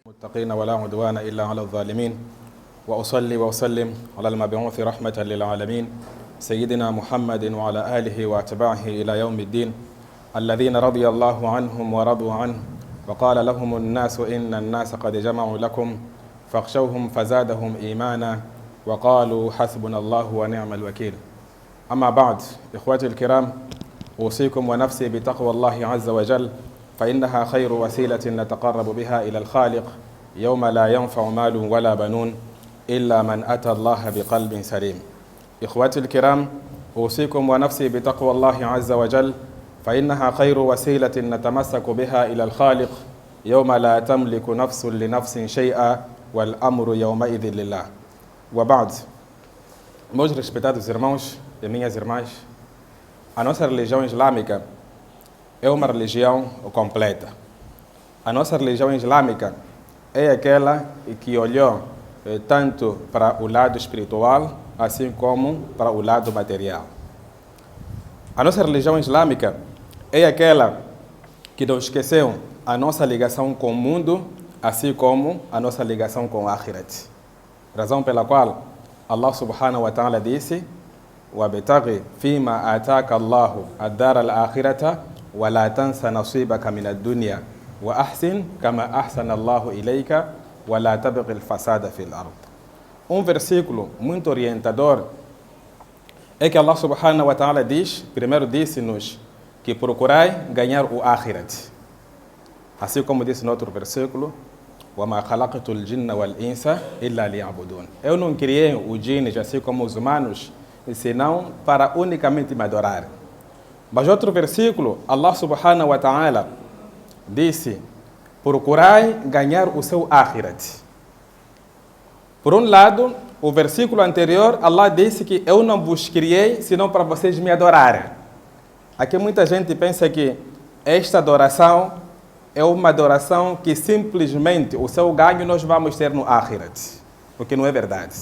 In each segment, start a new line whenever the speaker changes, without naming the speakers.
المتقين ولا عدوان إلا على الظالمين وأصلي وأسلم على المبعوث رحمة للعالمين سيدنا محمد وعلى آله وأتباعه إلى يوم الدين الذين رضي الله عنهم ورضوا عنه وقال لهم الناس إن الناس قد جمعوا لكم فاخشوهم فزادهم إيمانا وقالوا حسبنا الله ونعم الوكيل. أما بعد، إخواتي الكرام، أوصيكم ونفسي بتقوى الله عز وجل فإنها خير وسيلة نتقرب بها إلى الخالق يوم لا ينفع مال ولا بنون إلا من أتى الله بقلب سليم. إخواتي الكرام، أوصيكم ونفسي بتقوى الله عز وجل فإنها خير وسيلة نتمسك بها إلى الخالق يوم لا تملك نفس لنفس شيئا والأمر يومئذ لله. وبعد, meus respeitados irmãos e minhas irmãs, a nossa religião islâmica é uma religião completa. A nossa religião islâmica é aquela que olhou tanto para o lado espiritual, assim como para o lado material. A nossa religião islâmica é aquela que não esqueceu a nossa ligação com o mundo, assim como a nossa ligação com o Akhirat. Razão pela qual Allah subhanahu wa ta'ala disse: وَابْتَغِ فِيمَا آتَاكَ اللَّهُ الدَّارَ الْآخِرَةَ وَلَا تَنْسَ نَصِيبَكَ مِنَ الدُّنْيَا وَأَحْسِنْ كَمَا أَحْسَنَ اللَّهُ إِلَيْكَ وَلَا تَبْغِ الْفَسَادَ فِي الْأَرْضِ. Versículo muito orientador é que Allah subhanahu wa ta'ala diz, primeiro disse-nos que procurai ganhar o Akhirat. Assim como disse no outro versículo: وَمَا خَلَقْتُ الْجِنَّ وَالْإِنسَ إِلَّا لِيَعْبُدُونَ. Eu não criei os jinns, assim como os humanos, senão para unicamente me adorar. Mas outro versículo, Allah subhanahu wa ta'ala disse: procurai ganhar o seu Akhirat. Por um lado, o versículo anterior, Allah disse que eu não vos criei senão para vocês me adorarem. Aqui muita gente pensa que esta adoração é uma adoração que simplesmente o seu ganho nós vamos ter no Akhirat, o que não é verdade.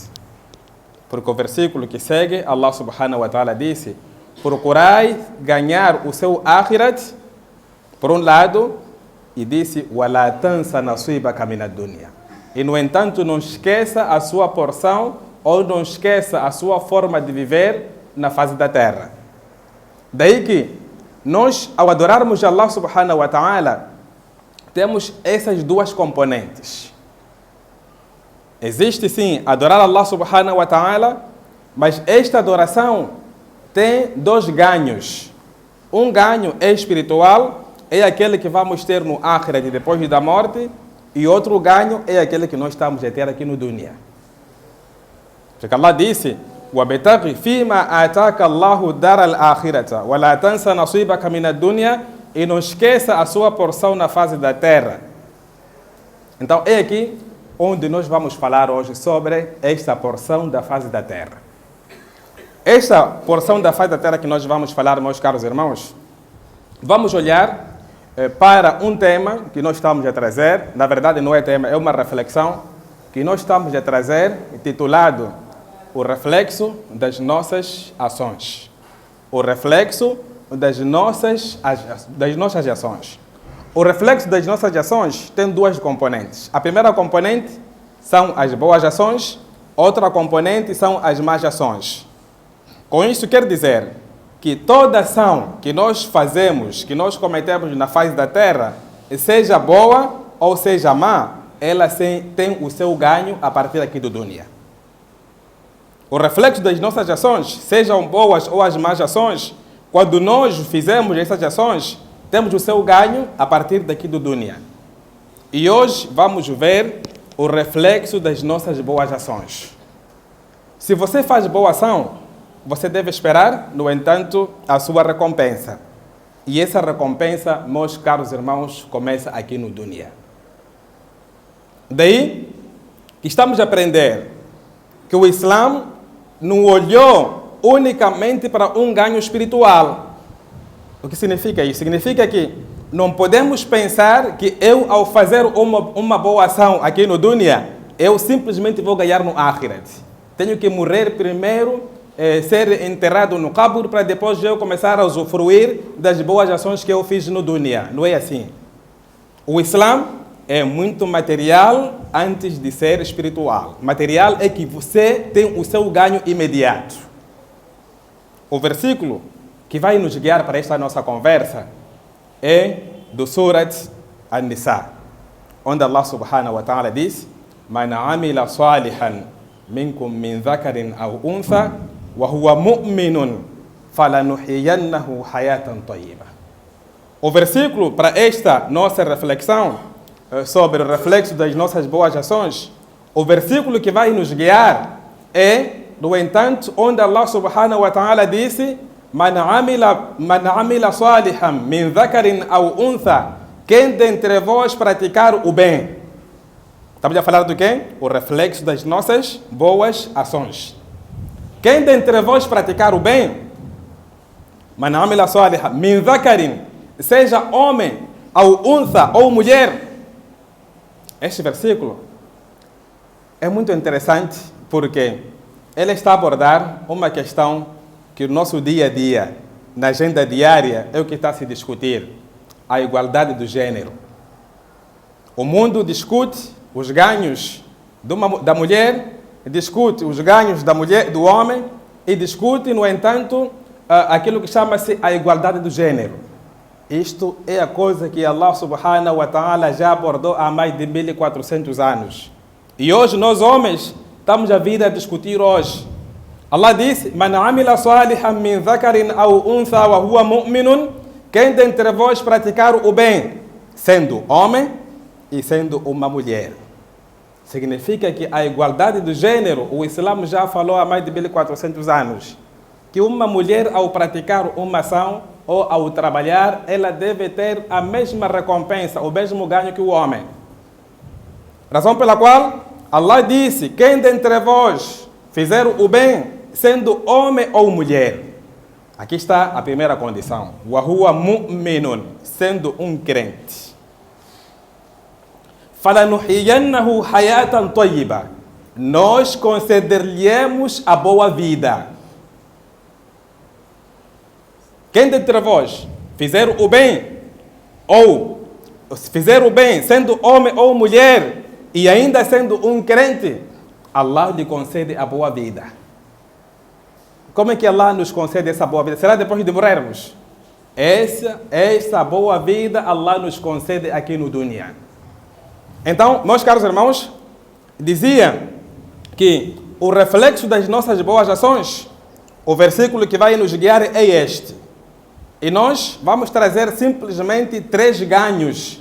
Porque o versículo que segue, Allah subhanahu wa ta'ala disse: procurai ganhar o seu Akhirat, por um lado, e disse: وَلَا تَنْسَ نَصِيبَكَ مِنَ الدُّنْيَا. E, no entanto, não esqueça a sua porção ou não esqueça a sua forma de viver na face da terra. Daí que nós, ao adorarmos Allah subhanahu wa ta'ala, temos essas duas componentes. Existe sim adorar Allah subhanahu wa ta'ala, mas esta adoração tem dois ganhos. Um ganho é espiritual, é aquele que vamos ter no Akhirat depois da morte, e outro ganho é aquele que nós estamos a ter aqui no dunya. Porque Allah disse: وَابْتَغِ فِيمَا آتَاكَ اللَّهُ الدَّارَ الْآخِرَةَ وَلَا تَنْسَ نَصِيبَكَ مِنَ الدُّنْيَا. E não esqueça a sua porção na face da terra. Então é aqui onde nós vamos falar hoje sobre esta porção da face da terra. Esta porção da face da terra que nós vamos falar, meus caros irmãos, vamos olhar para um tema que nós estamos a trazer. Na verdade não é tema, é uma reflexão que nós estamos a trazer, titulado O Reflexo das Nossas Ações. O reflexo das nossas ações. O reflexo das nossas ações tem duas componentes. A primeira componente são as boas ações, outra componente são as más ações. Com isso quer dizer que toda ação que nós fazemos, que nós cometemos na face da terra, seja boa ou seja má, ela tem o seu ganho a partir aqui do dunya. O reflexo das nossas ações, sejam boas ou as más ações, quando nós fizemos essas ações, temos o seu ganho a partir daqui do dunya. E hoje vamos ver o reflexo das nossas boas ações. Se você faz boa ação, você deve esperar, no entanto, a sua recompensa. E essa recompensa, meus caros irmãos, começa aqui no dunya. Daí que estamos a aprender que o Islã não olhou unicamente para um ganho espiritual. O que significa isso? Significa que não podemos pensar que eu, ao fazer uma boa ação aqui no dunya, eu simplesmente vou ganhar no Akhirat. Tenho que morrer primeiro ser enterrado no qabr para depois eu começar a usufruir das boas ações que eu fiz no dunya. Não é assim. O Islã é muito material antes de ser espiritual. Material é que você tem o seu ganho imediato. O versículo que vai nos guiar para esta nossa conversa é do Surat An-Nisa, onde Allah subhanahu wa ta'ala diz: Man amila salihan minkum min dhakarin aw untha wa huwa mu'minun falanuhyiyannahu hayatan tayyiba. O versículo para esta nossa reflexão sobre o reflexo das nossas boas ações, o versículo que vai nos guiar é, no entanto, onde Allah subhanahu wa ta'ala disse: Man amila salihan min dhakarin aw untha, quem dentre vós praticar o bem. Estamos a falar do quê? O reflexo das nossas boas ações. Quem dentre vós praticar o bem, man amila salihan min dhakarin, seja homem, aw untha, ou mulher. Este versículo é muito interessante porque ele está a abordar uma questão que no nosso dia a dia, na agenda diária, é o que está a se discutir: a igualdade do gênero. O mundo discute os ganhos da mulher, discute os ganhos da mulher, do homem, e discute, no entanto, aquilo que chama-se a igualdade do gênero. Isto é a coisa que Allah subhanahu wa ta'ala já abordou há mais de 1400 anos. E hoje nós homens estamos a vir a discutir hoje. Allah disse: Man amila salihan min dhakarin aw untha wa huwa mu'minun, quem dentre vós praticar o bem, sendo homem e sendo uma mulher. Significa que a igualdade do gênero, o Islã já falou há mais de 1400 anos, que uma mulher, ao praticar uma ação ou ao trabalhar, ela deve ter a mesma recompensa, o mesmo ganho que o homem. Razão pela qual Allah disse: quem dentre vós fizer o bem, sendo homem ou mulher. Aqui está a primeira condição: wa huwa mu'minun, sendo um crente. Falanuhyiyannahu hayatan tayyiba, nós conceder-lhe-emos a boa vida. Quem dentre vós fizer o bem, ou fizer o bem sendo homem ou mulher, e ainda sendo um crente, Allah lhe concede a boa vida. Como é que Allah nos concede essa boa vida? Será depois de morrermos? Essa boa vida Allah nos concede aqui no dunya. Então, meus caros irmãos, dizia que o reflexo das nossas boas ações, o versículo que vai nos guiar é este. E nós vamos trazer simplesmente 3 ganhos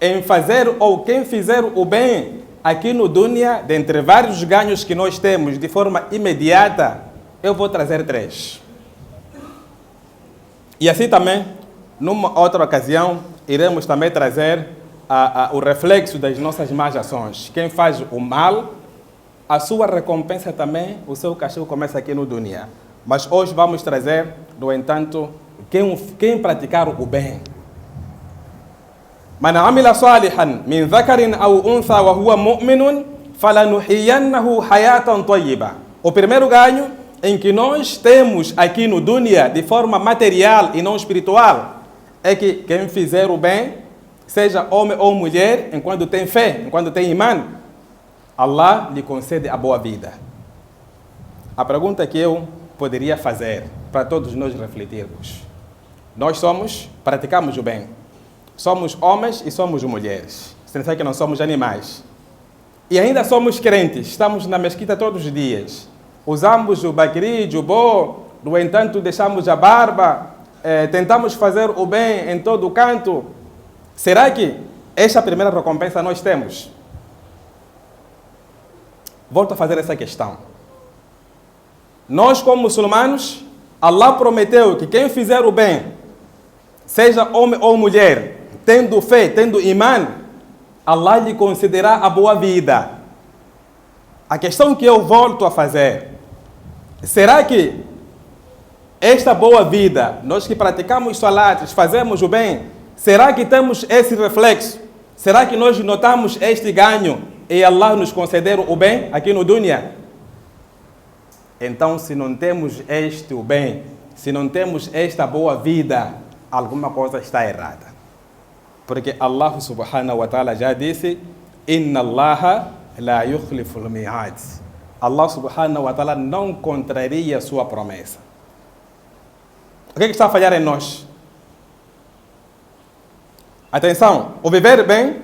em fazer, ou quem fizer o bem aqui no dunya, dentre vários ganhos que nós temos de forma imediata, eu vou trazer 3. E assim também, numa outra ocasião, iremos também trazer o reflexo das nossas más ações. Quem faz o mal, a sua recompensa também, o seu castigo começa aqui no dunya. Mas hoje vamos trazer, no entanto, quem praticar o bem. Man amila salihan min dhakarin aw untha wa huwa mu'minun falanuhyiyannahu hayatan tayyiba. O primeiro ganho em que nós temos aqui no dunya, de forma material e não espiritual, é que quem fizer o bem, seja homem ou mulher, enquanto tem fé, enquanto tem imã, Allah lhe concede a boa vida. A pergunta que eu poderia fazer para todos nós refletirmos: nós praticamos o bem, somos homens e somos mulheres, significa que não somos animais, e ainda somos crentes, estamos na mesquita todos os dias, usamos o bakrid, o bo, no entanto deixamos a barba, tentamos fazer o bem em todo o canto. Será que esta primeira recompensa nós temos? Volto a fazer essa questão. Nós, como muçulmanos, Allah prometeu que quem fizer o bem, seja homem ou mulher, tendo fé, tendo imã, Allah lhe concederá a boa vida. A questão que eu volto a fazer: será que esta boa vida, nós que praticamos salatos, fazemos o bem, será que temos esse reflexo? Será que nós notamos este ganho e Allah nos conceder o bem aqui no dunya? Então, se não temos este o bem, se não temos esta boa vida, alguma coisa está errada. Porque Allah subhanahu wa ta'ala já disse: Inna Allaha la yukhlifu al-mi'ad. Allah subhanahu wa ta'ala não contraria a sua promessa. O que está a falhar em nós? Atenção, o viver bem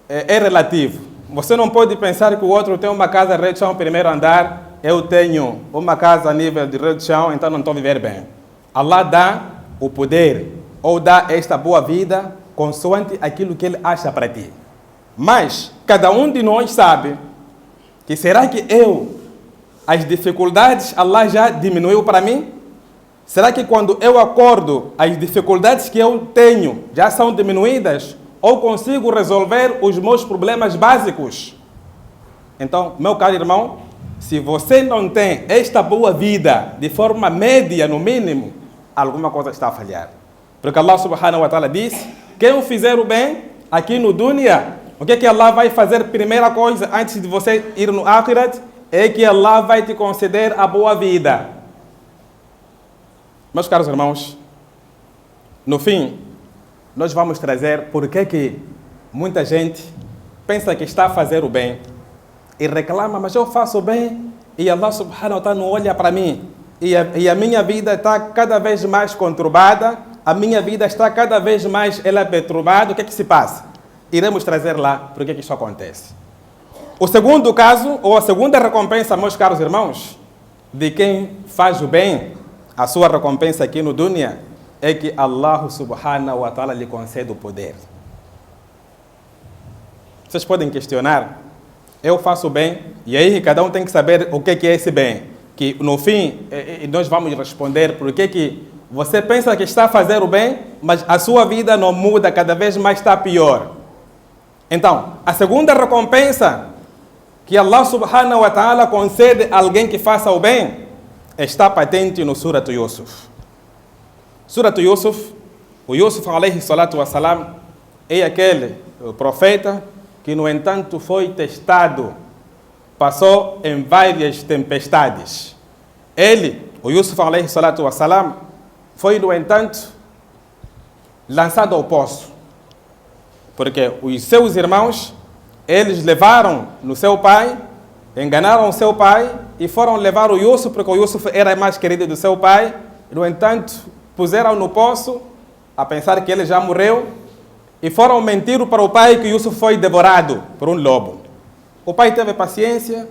é relativo. Você não pode pensar que o outro tem uma casa rede de chão, primeiro andar, eu tenho uma casa a nível de rede de chão, então não estou a viver bem. Allah dá o poder, ou dá esta boa vida, consoante aquilo que Ele acha para ti. Mas, cada um de nós sabe que será que as dificuldades, Allah já diminuiu para mim? Será que quando eu acordo, as dificuldades que eu tenho já são diminuídas? Ou consigo resolver os meus problemas básicos? Então, meu caro irmão, se você não tem esta boa vida de forma média, no mínimo, alguma coisa está a falhar. Porque Allah subhanahu wa ta'ala diz: quem fizer o bem aqui no dunya, o que é que Allah vai fazer? Primeira coisa, antes de você ir no Akhirat, é que Allah vai te conceder a boa vida. Meus caros irmãos, no fim, nós vamos trazer por que muita gente pensa que está a fazer o bem e reclama: mas eu faço o bem e Allah subhanahu wa ta'ala não olha para mim. E a minha vida está cada vez mais conturbada, a minha vida está cada vez mais perturbada. O que é que se passa? Iremos trazer lá por que isso acontece. O segundo caso, ou a segunda recompensa, meus caros irmãos, de quem faz o bem, a sua recompensa aqui no dunya, é que Allah subhanahu wa ta'ala lhe concede o poder. Vocês podem questionar: eu faço bem, e aí cada um tem que saber o que é esse bem. Que no fim, nós vamos responder por que você pensa que está a fazer o bem, mas a sua vida não muda, cada vez mais está pior. Então, a segunda recompensa que Allah subhanahu wa ta'ala concede a alguém que faça o bem está patente no Surat Yusuf. Surat Yusuf, o Yusuf alayhi salatu wa salam, é aquele profeta que, no entanto, foi testado, passou em várias tempestades. Ele, o Yusuf alayhi salatu wa salam, foi, no entanto, lançado ao poço. Porque os seus irmãos, eles levaram no seu pai, enganaram seu pai e foram levar o Yusuf, porque o Yusuf era mais querido do seu pai. No entanto, puseram no poço a pensar que ele já morreu e foram mentir para o pai que o Yusuf foi devorado por um lobo. O pai teve paciência,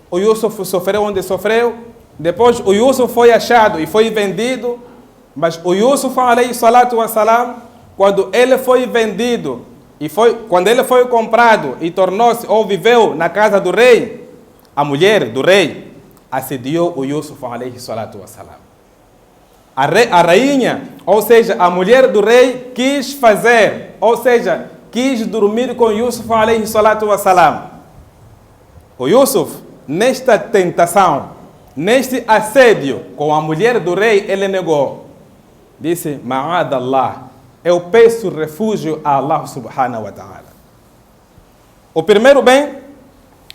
o Yusuf sofreu onde sofreu, depois o Yusuf foi achado e foi vendido, mas o Yusuf alayhi salatu wa salam, quando ele foi vendido, quando ele foi comprado e tornou-se ou viveu na casa do rei, a mulher do rei assediou o Yusuf alayhi salatu wa salam. A rainha, ou seja, a mulher do rei quis fazer, ou seja, quis dormir com Yusuf alayhi salatu wa salam. O Yusuf, nesta tentação, neste assédio com a mulher do rei, ele negou. Disse: Ma'ad Allah, eu peço refúgio a Allah subhanahu wa ta'ala. O primeiro bem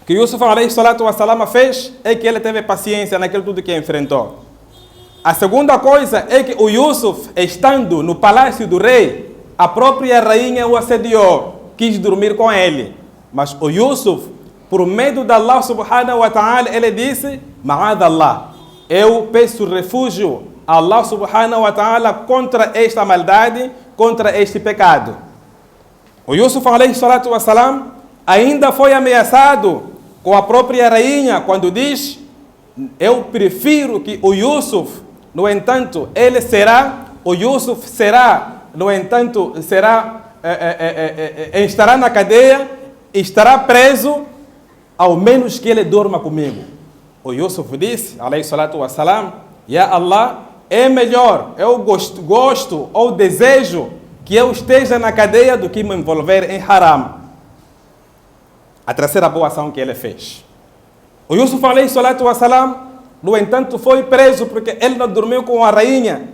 que Yusuf alayhi salatu wa salam fez é que ele teve paciência naquilo tudo que enfrentou. A segunda coisa é que o Yusuf, estando no palácio do rei, a própria rainha o assediou, quis dormir com ele. Mas o Yusuf, por medo de Allah subhanahu wa ta'ala, ele disse: Ma'ad Allah, eu peço refúgio a Allah subhanahu wa ta'ala contra esta maldade, contra este pecado. O Yusuf alayhi salatu wa salam ainda foi ameaçado com a própria rainha quando diz: eu prefiro que o Yusuf, no entanto, o Yusuf será, no entanto, estará na cadeia, estará preso, ao menos que ele dorma comigo. O Yusuf disse, alayhi salatu wa salam: Ya Allah, é melhor, eu gosto ou desejo que eu esteja na cadeia do que me envolver em haram. A terceira boa ação que ele fez. O Yusuf alayhi salatu wa salam, no entanto, foi preso porque ele não dormiu com a rainha.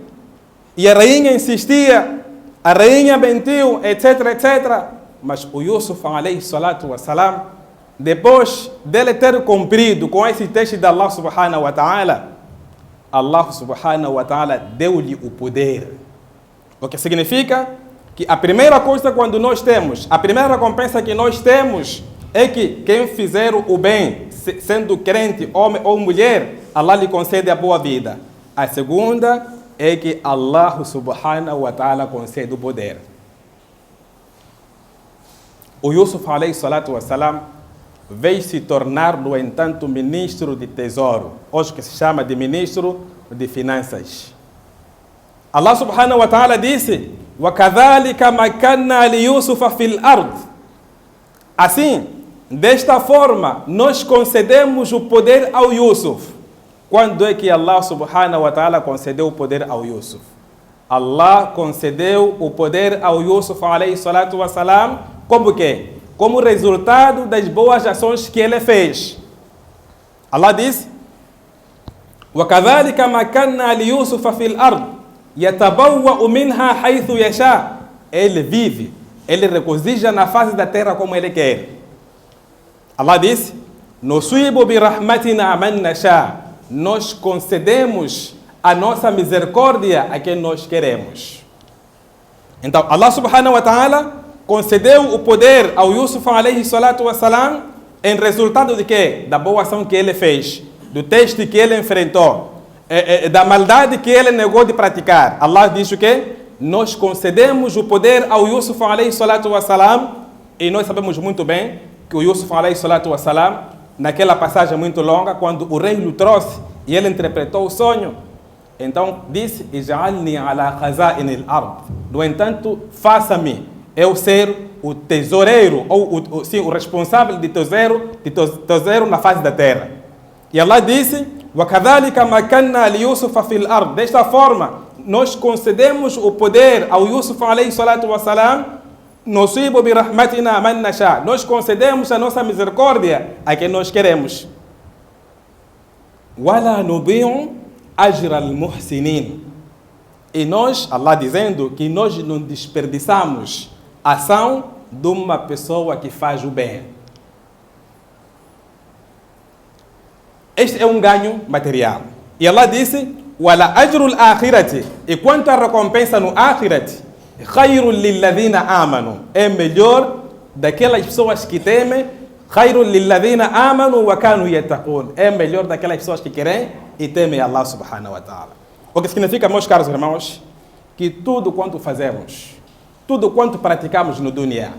E a rainha insistia, a rainha mentiu, etc, etc. Mas o Yusuf alayhi salatu wa salam, depois dele ter cumprido com esse texto de Allah subhanahu wa ta'ala, Allah subhanahu wa ta'ala deu-lhe o poder. O que significa que a primeira coisa quando nós temos, a primeira recompensa que nós temos é que quem fizer o bem, sendo crente, homem ou mulher, Allah lhe concede a boa vida. A segunda é que Allah subhanahu wa ta'ala concede o poder. O Yusuf alayhi salatu wa salam veio se tornar, no entanto, ministro de tesouro, hoje que se chama de ministro de finanças. Allah subhanahu wa ta'ala disse: وَكَذَلِكَ مَكَّنَّا لِيُوسُفَ فِي الْأَرْضِ. Assim, desta forma, nós concedemos o poder ao Yusuf. Quando é que Allah subhanahu wa ta'ala concedeu o poder ao Yusuf? Allah concedeu o poder ao Yusuf alayhi salatu wa salam, como que? Como resultado das boas ações que ele fez. Allah diz: وَكَذَلِكَ مَكَّنَّا لِيُوسُفَ فِي الْأَرْضِ يَتَبَوَّأُ مِنْهَا حَيْثُ يَشَاءُ. Ele vive, ele regozija na face da terra como ele quer. Allah diz: نُصِيبُ بِرَحْمَتِنَا مَنْ نَشَاءُ. Nós concedemos a nossa misericórdia a quem nós queremos. Então, Allah subhanahu wa ta'ala concedeu o poder ao Yusuf alayhi salatu wa salam em resultado de quê? Da boa ação que ele fez, do teste que ele enfrentou, da maldade que ele negou de praticar. Allah diz o quê? Nós concedemos o poder ao Yusuf alayhi salatu wa salam, e nós sabemos muito bem que o Yusuf alayhi salatu wa salam, naquela passagem muito longa, quando o rei lhe trouxe e ele interpretou o sonho, então disse: Ij'alni ala khaza'in al-ard. No entanto, faça-me eu ser o tesoureiro, ou sim, o responsável de tesouro na face da terra. E Allah disse: وَكَذَلِكَ مَكَّنَّا لِيُوسُفَ فِي الْأَرْضِ. Desta forma, nós concedemos o poder ao Yusuf alayhi salatu wa salam. نُصِيبُ بِرَحْمَتِنَا مَنْ نَشَاءُ. Nós concedemos a nossa misericórdia a quem nós queremos. وَلَا نُضِيعُ أَجْرَ الْمُحْسِنِينَ. E nós, Allah dizendo que nós não desperdiçamos a ação de uma pessoa que faz o bem. Este é um ganho material. E Allah disse: وَلَا أَجْرُ الْآخِرَةِ. E quanto à recompensa no Akhirat, خَيْرٌ لِلَّذِينَ آمَنُوا. É melhor daquelas pessoas que temem. خَيْرٌ لِلَّذِينَ آمَنُوا وَكَانُوا يَتَّقُونَ. É melhor daquelas pessoas que querem e temem Allah subhanahu wa ta'ala. O que significa, meus caros irmãos, que tudo quanto fazemos, tudo quanto praticamos no dunya,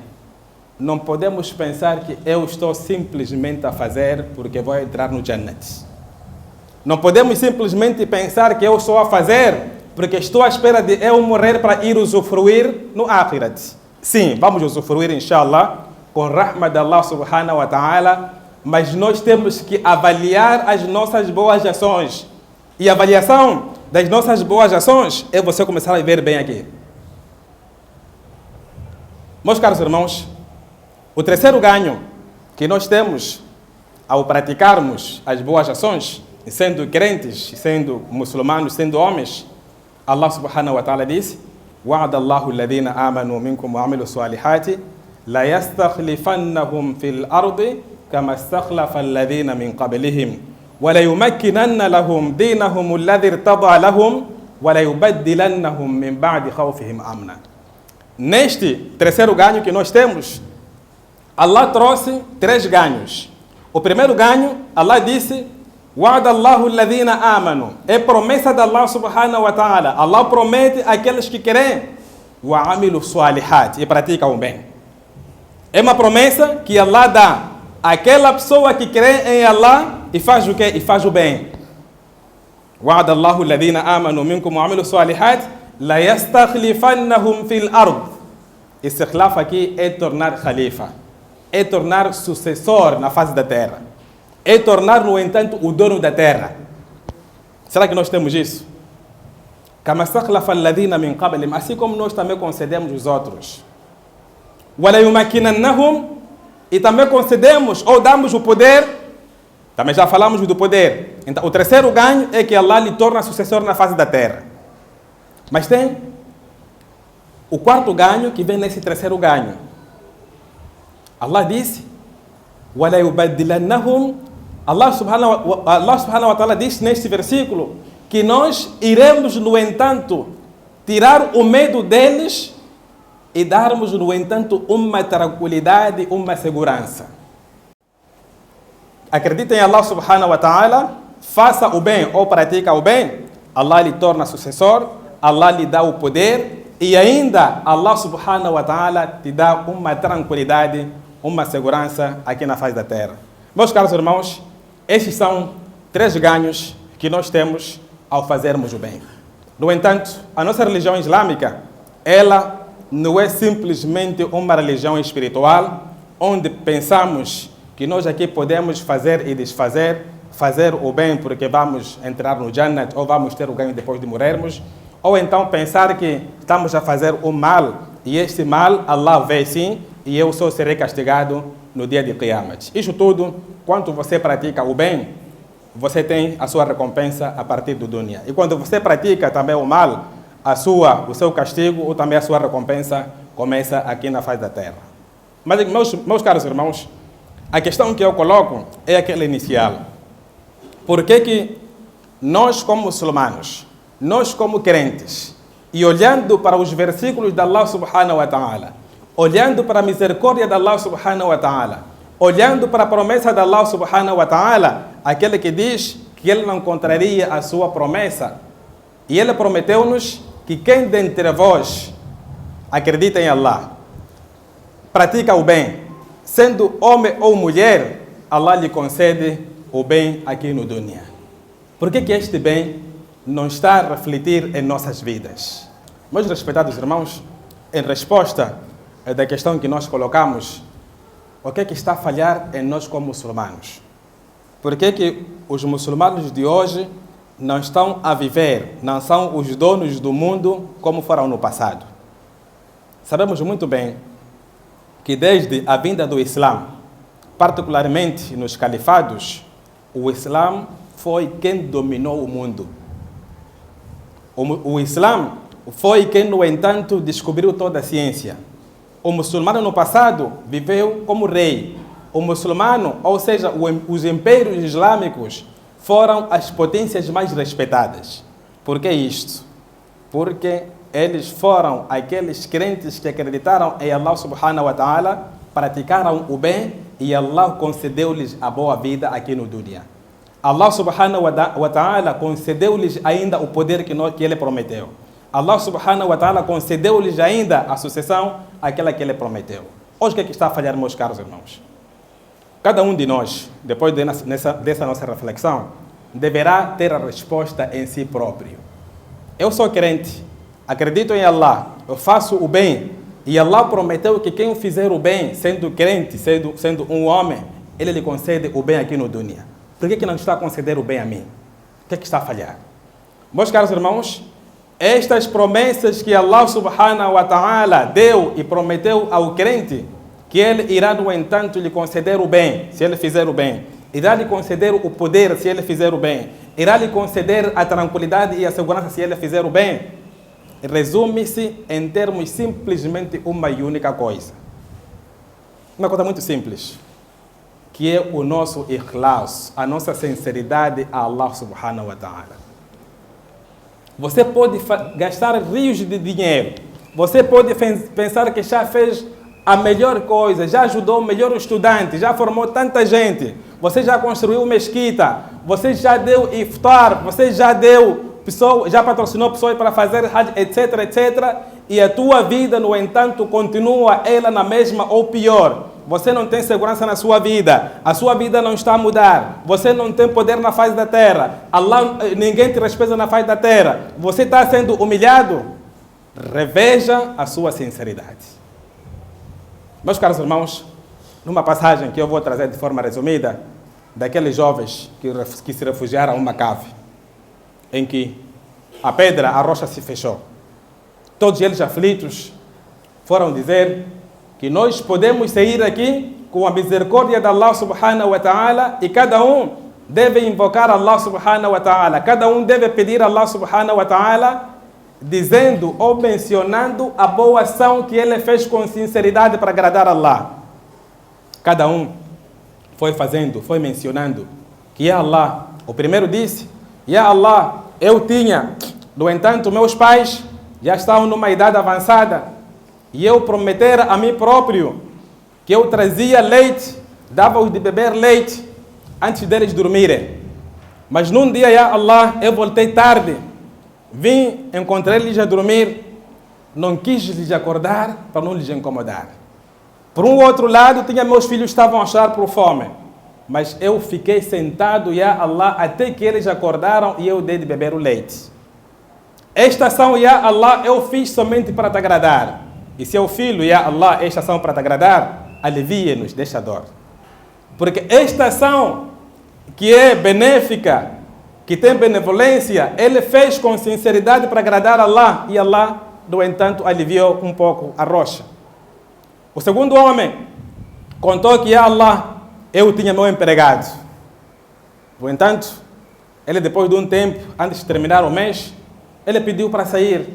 não podemos pensar que eu estou simplesmente a fazer porque vou entrar no Jannat. Não podemos simplesmente pensar que eu estou a fazer porque estou à espera de eu morrer para ir usufruir no Akhirat. Sim, vamos usufruir, inshallah, com rahma de Allah subhanahu wa ta'ala, mas nós temos que avaliar as nossas boas ações. E a avaliação das nossas boas ações é você começar a viver bem aqui. Meus caros irmãos, o terceiro ganho que nós temos ao praticarmos as boas ações, sendo crentes, sendo muçulmanos, sendo homens, Allah subhanahu wa ta'ala diz: وَعَدَ اللَّهُ الَّذِينَ آمَنُوا مِنكُمْ وَعَمِلُوا الصَّالِحَاتِ لَيَسْتَخْلِفَنَّهُمْ فِي الْأَرْضِ كَمَا اسْتَخْلَفَ الَّذِينَ مِنْ قَبْلِهِمْ وَلَيُمَكِّنَنَّ لَهُمْ دِينَهُمُ الَّذِي ارْتَضَىٰ لَهُمْ وَلَيُبَدِّلَنَّهُمْ مِنْ بَعْدِ خَوْفِهِمْ أَمْنًا. Neste terceiro ganho que nós temos, Allah trouxe três ganhos. O primeiro ganho, Allah disse: وَعَدَ اللَّهُ الَّذِينَ آمَنُوا. É promessa de Allah subhanahu wa ta'ala. Allah promete àqueles que querem وَعَمِلُوا الصَّالِحَاتِ, e praticam o bem. É uma promessa que Allah dá àquela pessoa que crê em Allah e faz o quê? E faz o bem. وَعَدَ اللَّهُ الَّذِينَ آمَنُوا مِنكُمْ وَعَمِلُوا الصَّالِحَاتِ لَيَسْتَخْلِفَنَّهُم فِي الْأَرْضِ. Esse khilaf aqui é tornar khalifa, é tornar sucessor na face da terra, é tornar, no entanto, o dono da terra. Será que nós temos isso? كَمَا اسْتَخْلَفَ الَّذِينَ مِنْ قَبْلِهِمْ. Assim como nós também concedemos os outros. وَلَيُمَكِّنَنَّهُمْ. E também concedemos ou damos o poder. Também já falamos do poder. Então, o terceiro ganho é que Allah lhe torna sucessor na face da terra. Mas tem o quarto ganho que vem nesse terceiro ganho. Allah disse: وَلَا يُبَدِّلَنَّهُمْ Allah subhanahu wa ta'ala diz neste versículo que nós iremos, no entanto, tirar o medo deles e darmos, no entanto, uma tranquilidade, uma segurança. Acredita em Allah subhanahu wa ta'ala, faça o bem ou pratica o bem, Allah lhe torna sucessor, Allah lhe dá o poder e ainda Allah subhanahu wa ta'ala te dá uma tranquilidade, uma segurança aqui na face da terra. Meus caros irmãos, estes são 3 ganhos que nós temos ao fazermos o bem. No entanto, a nossa religião islâmica, ela não é simplesmente uma religião espiritual, onde pensamos que nós aqui podemos fazer e desfazer, fazer o bem porque vamos entrar no Jannat ou vamos ter o ganho depois de morrermos, ou então pensar que estamos a fazer o mal e este mal Allah vê sim e eu só serei castigado no dia de Qiyamat. Isso tudo, quando você pratica o bem, você tem a sua recompensa a partir do dunya. E quando você pratica também o mal, o seu castigo ou também a sua recompensa começa aqui na face da terra. Mas, meus caros irmãos, a questão que eu coloco é aquela inicial. Por que nós, como muçulmanos, nós, como crentes, e olhando para os versículos de Allah subhanahu wa ta'ala, olhando para a misericórdia de Allah subhanahu wa ta'ala, olhando para a promessa de Allah subhanahu wa ta'ala, aquele que diz que ele não contraria a sua promessa, e ele prometeu-nos que quem dentre vós acredita em Allah, pratica o bem, sendo homem ou mulher, Allah lhe concede o bem aqui no dunya. Por que este bem não está a refletir em nossas vidas? Meus respeitados irmãos, em resposta da questão que nós colocamos, o que está a falhar em nós como muçulmanos? Por que os muçulmanos de hoje não estão a viver, não são os donos do mundo como foram no passado? Sabemos muito bem que desde a vinda do Islã, particularmente nos califados, o Islã foi quem dominou o mundo. O Islã foi quem, no entanto, descobriu toda a ciência. O muçulmano no passado viveu como rei. O muçulmano, ou seja, os impérios islâmicos, foram as potências mais respeitadas. Por que isto? Porque eles foram aqueles crentes que acreditaram em Allah subhanahu wa ta'ala, praticaram o bem e Allah concedeu-lhes a boa vida aqui no dunya. Allah subhanahu wa ta'ala concedeu-lhes ainda o poder que ele prometeu. Allah subhanahu wa ta'ala concedeu-lhes ainda a sucessão, aquela que ele prometeu. Hoje o que está a falhar, meus caros irmãos? Cada um de nós, depois dessa nossa reflexão, deverá ter a resposta em si próprio. Eu sou crente, acredito em Allah, eu faço o bem, e Allah prometeu que quem fizer o bem, sendo crente, sendo um homem, ele lhe concede o bem aqui no dunya. Por que não está a conceder o bem a mim? O que está a falhar? Meus caros irmãos, estas promessas que Allah subhanahu wa ta'ala deu e prometeu ao crente, que ele irá, no entanto, lhe conceder o bem, se ele fizer o bem. Irá lhe conceder o poder, se ele fizer o bem. Irá lhe conceder a tranquilidade e a segurança, se ele fizer o bem. Resume-se em termos simplesmente uma e única coisa. Uma coisa muito simples, que é o nosso ikhlas, a nossa sinceridade a Allah subhanahu wa ta'ala. Você pode gastar rios de dinheiro, você pode pensar que já fez a melhor coisa, já ajudou o melhor estudante, já formou tanta gente, você já construiu mesquita, você já deu iftar, você já já patrocinou pessoas para fazer hajj, etc, etc, e a tua vida, no entanto, continua ela na mesma ou pior. Você não tem segurança na sua vida, a sua vida não está a mudar, você não tem poder na face da terra, ninguém te respeita na face da terra, você está sendo humilhado, reveja a sua sinceridade. Meus caros irmãos, numa passagem que eu vou trazer de forma resumida, daqueles jovens que se refugiaram a uma cave, em que a rocha se fechou. Todos eles aflitos foram dizer que nós podemos sair aqui com a misericórdia de Allah subhanahu wa ta'ala e cada um deve invocar Allah subhanahu wa ta'ala, cada um deve pedir a Allah subhanahu wa ta'ala, dizendo ou mencionando a boa ação que ele fez com sinceridade para agradar a Allah. Cada um foi fazendo, foi mencionando que, Ya Allah, o primeiro disse, Ya Allah, eu tinha, no entanto, meus pais já estavam numa idade avançada e eu prometera a mim próprio que eu trazia leite, dava-os de beber leite antes deles dormirem. Mas num dia, Ya Allah, eu voltei tarde, vim, encontrei-lhes a dormir, não quis lhes acordar para não lhes incomodar. Por um outro lado, tinha meus filhos que estavam a chorar por fome, mas eu fiquei sentado, Ya Allah, até que eles acordaram e eu dei de beber o leite. Esta ação, Ya Allah, eu fiz somente para te agradar. E seu filho, Ya Allah, esta ação para te agradar, alivia-nos desta dor. Porque esta ação, que é benéfica, que tem benevolência, ele fez com sinceridade para agradar a Allah, e Allah, no entanto, aliviou um pouco a rocha. O segundo homem contou que, Ya Allah, eu tinha meu empregado. No entanto, ele depois de um tempo, antes de terminar o mês, ele pediu para sair.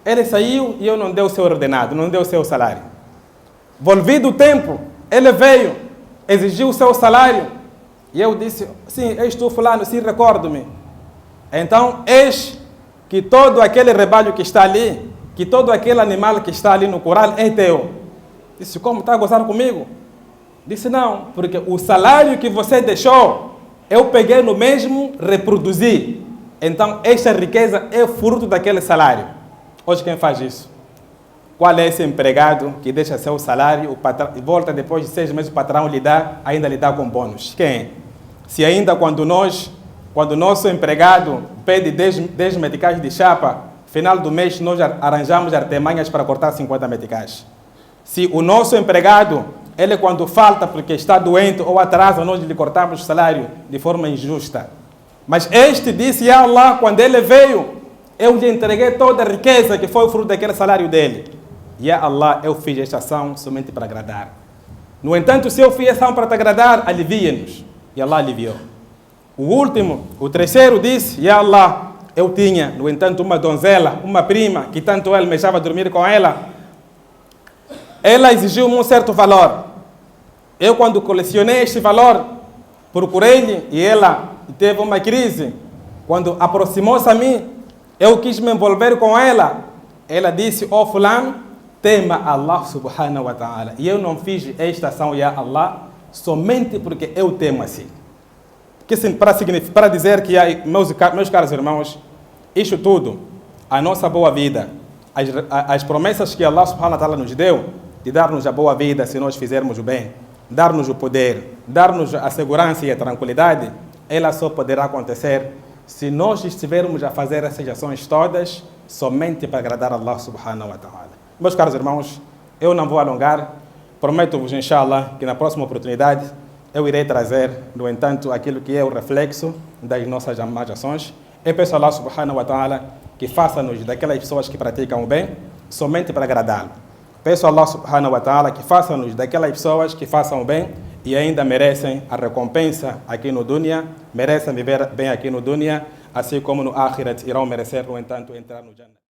Ele saiu e eu não dei o seu ordenado, não dei o seu salário. Volvido o tempo, ele veio, exigiu o seu salário. E eu disse, sim, és tu fulano, sim, recordo-me. Então, eis que todo aquele rebanho que está ali, que todo aquele animal que está ali no curral é teu. Disse, como, está a gozar comigo? Disse, não, porque o salário que você deixou, eu peguei no mesmo, reproduzi. Então, esta riqueza é fruto daquele salário. Hoje quem faz isso? Qual é esse empregado que deixa seu salário, o patrão, e volta depois de 6 meses, o patrão lhe dá, ainda lhe dá com bônus? Quem? Se ainda quando o nosso empregado pede 10 meticais de chapa, final do mês nós arranjamos artimanhas para cortar 50 meticais. Se o nosso empregado, ele quando falta porque está doente ou atrasa, nós lhe cortamos o salário de forma injusta. Mas este disse, Ya Allah, quando ele veio, eu lhe entreguei toda a riqueza que foi o fruto daquele salário dele. Ya Allah, eu fiz esta ação somente para agradar. No entanto, se eu fiz essa ação para te agradar, alivia-nos. E Allah aliviou. O terceiro disse, Ya Allah, eu tinha, no entanto, uma donzela, uma prima, que tanto eu almejava dormir com ela. Ela exigiu um certo valor. Eu, quando colecionei este valor, procurei-lhe e ela teve uma crise. Quando aproximou-se a mim, eu quis me envolver com ela. Ela disse, ó fulano, tema Allah subhanahu wa ta'ala. E eu não fiz esta ação, Ya Allah, somente porque eu temo assim. Para dizer que, meus caros irmãos, isto tudo, a nossa boa vida, as promessas que Allah subhanahu wa ta'ala nos deu, de dar-nos a boa vida se nós fizermos o bem, dar-nos o poder, dar-nos a segurança e a tranquilidade, ela só poderá acontecer se nós estivermos a fazer essas ações todas somente para agradar a Allah subhanahu wa ta'ala. Meus caros irmãos, eu não vou alongar, prometo-vos, inshallah, que na próxima oportunidade eu irei trazer, no entanto, aquilo que é o reflexo das nossas más ações. Eu peço a Allah subhanahu wa ta'ala que faça-nos daquelas pessoas que praticam o bem somente para agradá-lo. Peço a Allah subhanahu wa ta'ala que faça-nos daquelas pessoas que façam o bem e ainda merecem a recompensa aqui no dunya, merecem viver bem aqui no dunya, assim como no akhirat irão merecer, no entanto, entrar no Jannah.